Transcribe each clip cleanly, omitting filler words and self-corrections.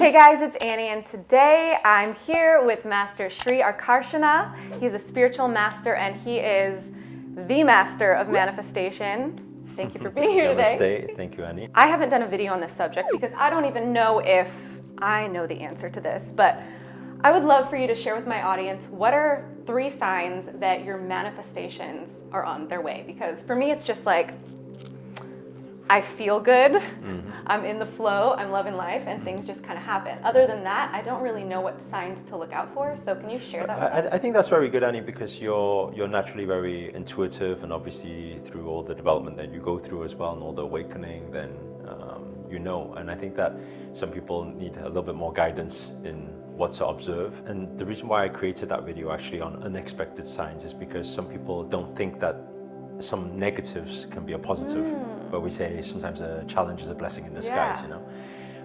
Hey guys, it's Annie, and today I'm here with Master Sri Akarshana. He's a spiritual master and he is the master of manifestation. Thank you for being here today. Namaste. Thank you, Annie. I haven't done a video on this subject because I don't even know if I know the answer to this, but I would love for you to share with my audience what are 3 signs that your manifestations are on their way. Because for me, it's just like, I feel good, I'm in the flow, I'm loving life, and things just kind of happen. Other than that, I don't really know what signs to look out for. So can you share that with us? I think that's very good, Annie, because you're naturally very intuitive, and obviously through all the development that you go through as well and all the awakening, then you know. And I think that some people need a little bit more guidance in what to observe. And the reason why I created that video actually on unexpected signs is because some people don't think that some negatives can be a positive, but we say sometimes a challenge is a blessing in disguise, you know.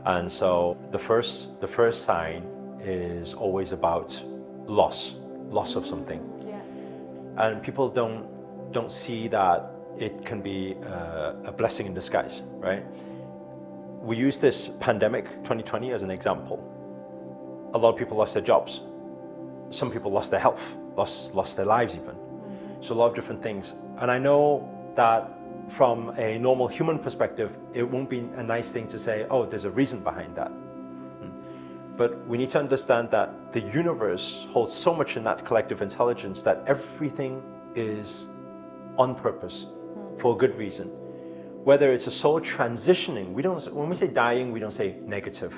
And so the first sign is always about loss of something. Yes. And people don't see that it can be a blessing in disguise, right? We use this pandemic 2020 as an example. A lot of people lost their jobs. Some people lost their health, lost their lives even. So a lot of different things. And I know that from a normal human perspective, it won't be a nice thing to say, oh, there's a reason behind that. But we need to understand that the universe holds so much in that collective intelligence that everything is on purpose for a good reason. Whether it's a soul transitioning, when we say dying, we don't say negative.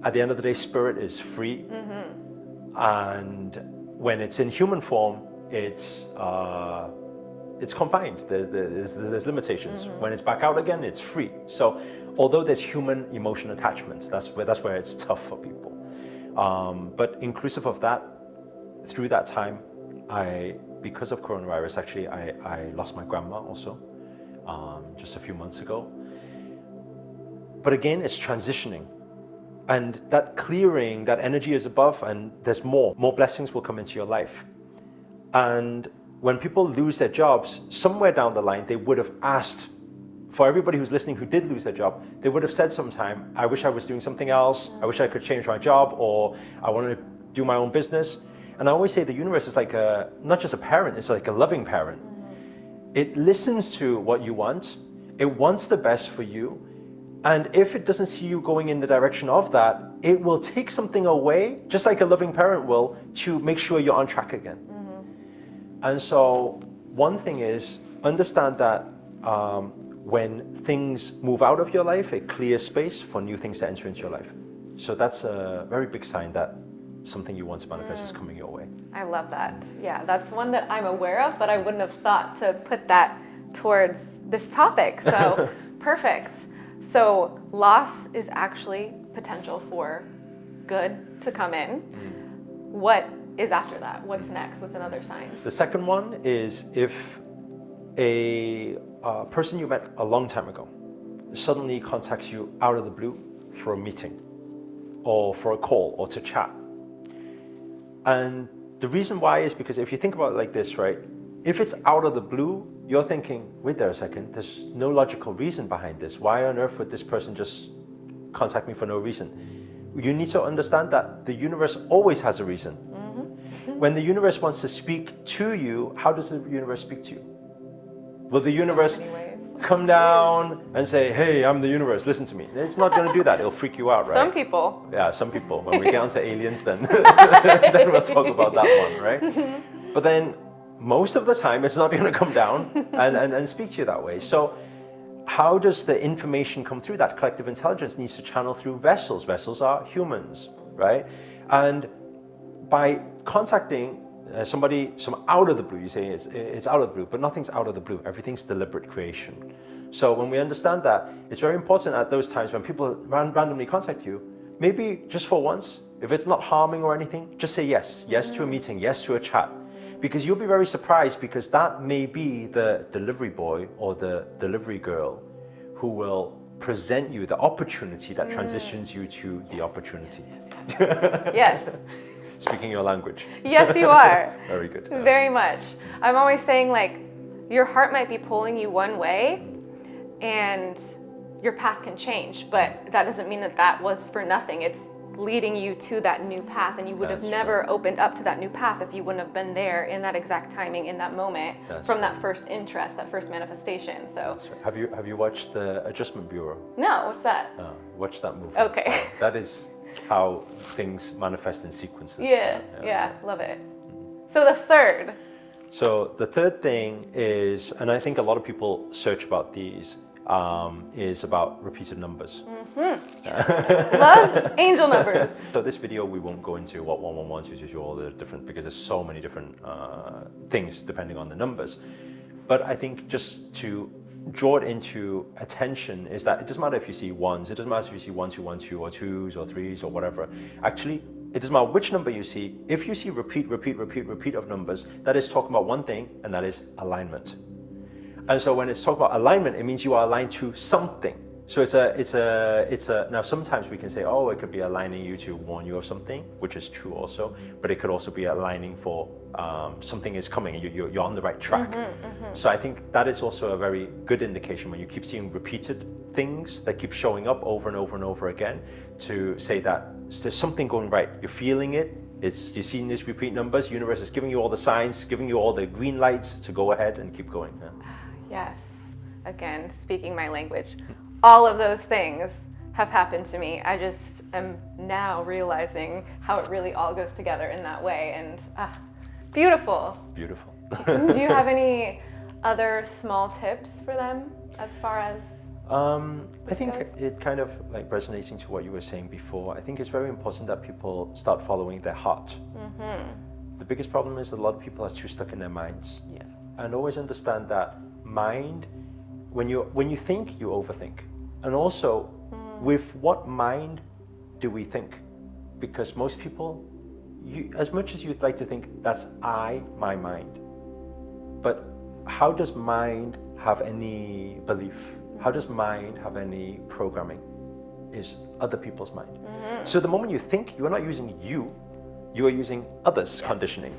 At the end of the day, spirit is free. And when it's in human form, it's confined. There's limitations. When it's back out again, it's free. So although there's human emotion attachments, that's where it's tough for people. But inclusive of that, through that time, because of coronavirus, actually, I lost my grandma also, just a few months ago. But again, it's transitioning. And that clearing, that energy is above, and there's more blessings will come into your life. And when people lose their jobs, somewhere down the line, they would have asked, for everybody who's listening who did lose their job, they would have said sometime, I wish I was doing something else. I wish I could change my job, or I want to do my own business. And I always say the universe is like not just a parent, it's like a loving parent. It listens to what you want. It wants the best for you. And if it doesn't see you going in the direction of that, it will take something away, just like a loving parent will, to make sure you're on track again. And so one thing is, understand that when things move out of your life, it clears space for new things to enter into your life. So that's a very big sign that something you want to manifest is coming your way. I love that. Yeah, that's one that I'm aware of, but I wouldn't have thought to put that towards this topic. So perfect. So loss is actually potential for good to come in. What is after that? What's next? What's another sign? The second one is if a person you met a long time ago suddenly contacts you out of the blue for a meeting or for a call or to chat. And the reason why is because if you think about it like this, right? If it's out of the blue, you're thinking, wait there a second, there's no logical reason behind this. Why on earth would this person just contact me for no reason? You need to understand that the universe always has a reason. When the universe wants to speak to you, how does the universe speak to you? Will the universe come down and say, hey, I'm the universe, listen to me? It's not going to do that. It'll freak you out, right? Some people. Yeah, some people. When we get onto aliens, then, then we'll talk about that one, right? But then most of the time, it's not going to come down and speak to you that way. So how does the information come through? That collective intelligence needs to channel through vessels. Vessels are humans, right? And by contacting somebody out of the blue, you say it's out of the blue, but nothing's out of the blue. Everything's deliberate creation. So when we understand that, it's very important at those times when people randomly contact you, maybe just for once, if it's not harming or anything, just say yes. Yes to a meeting, yes to a chat. Because you'll be very surprised, because that may be the delivery boy or the delivery girl who will present you the opportunity that transitions you to the opportunity. Yes. Speaking your language. Yes, you are. Very good. Very much. I'm always saying, like, your heart might be pulling you one way and your path can change, but that doesn't mean that that was for nothing. It's leading you to that new path, and you would have never opened up to that new path if you wouldn't have been there in that exact timing, in that moment, from that first interest, that first manifestation. So have you watched the Adjustment Bureau? No, what's that? Watch that movie. Okay. That is how things manifest in sequences. Yeah, love it. So the third. So the third thing is, and I think a lot of people search about these, is about repeated numbers. Loves angel numbers. So this video, we won't go into what 111, 222, all the different, because there's so many different things depending on the numbers. But I think just to draw it into attention is that it doesn't matter if you see ones, it doesn't matter if you see 1, 2, 1, 2, or twos or threes or whatever. Actually, it doesn't matter which number you see. If you see repeat of numbers, that is talking about one thing, and that is alignment. And so when it's talking about alignment, it means you are aligned to something. So it's a now sometimes we can say, oh, it could be aligning you to warn you of something, which is true also, but it could also be aligning for something is coming, you're on the right track. So I think that is also a very good indication when you keep seeing repeated things that keep showing up over and over and over again, to say that there's something going right. You're feeling it. You're seeing these repeat numbers. Universe is giving you all the signs, giving you all the green lights to go ahead and keep going. Yes. Again, speaking my language. All of those things have happened to me. I just am now realizing how it really all goes together in that way. And beautiful. Beautiful. Do you have any other small tips for them as far as I think it kind of like resonating to what you were saying before. I think it's very important that people start following their heart. The biggest problem is a lot of people are too stuck in their minds. And always understand that mind, when you think, you overthink. And also, with what mind do we think? Because most people, as much as you'd like to think that's my mind, but how does mind have any belief? How does mind have any programming? Is other people's mind. So the moment you think, you are not using you are using others' conditioning.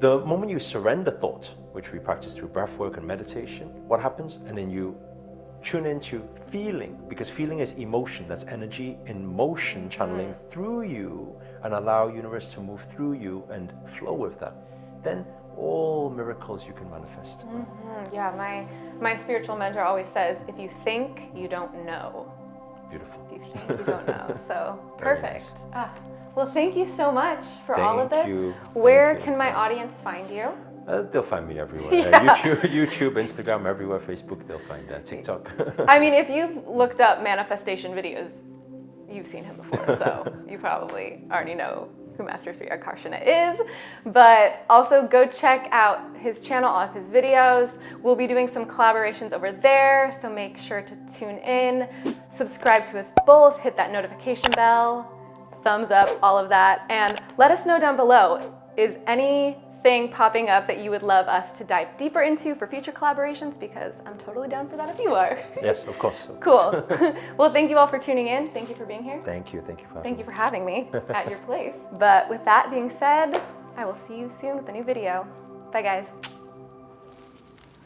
The moment you surrender thought, which we practice through breath work and meditation, what happens? And then you tune into feeling, because feeling is emotion, that's energy in motion channeling through you, and allow universe to move through you and flow with that. Then all miracles you can manifest. Yeah, my spiritual mentor always says, if you think, you don't know. Beautiful. If you think, you don't know. So Very perfect. nice. Well, thank you so much for all of this. Thank you. Where can my audience find you? They'll find me everywhere. YouTube, Instagram, everywhere. Facebook, they'll find TikTok. I mean, if you've looked up manifestation videos, you've seen him before, so you probably already know who Master Sri Akarshana is. But also go check out his channel, all of his videos. We'll be doing some collaborations over there, so make sure to tune in. Subscribe to us both, hit that notification bell, thumbs up, all of that. And let us know down below, is anything popping up that you would love us to dive deeper into for future collaborations? Because I'm totally down for that if you are. Yes, of course. Cool. Well, thank you all for tuning in. Thank you for being here. Thank you for having me at your place. But with that being said, I will see you soon with a new video. Bye guys.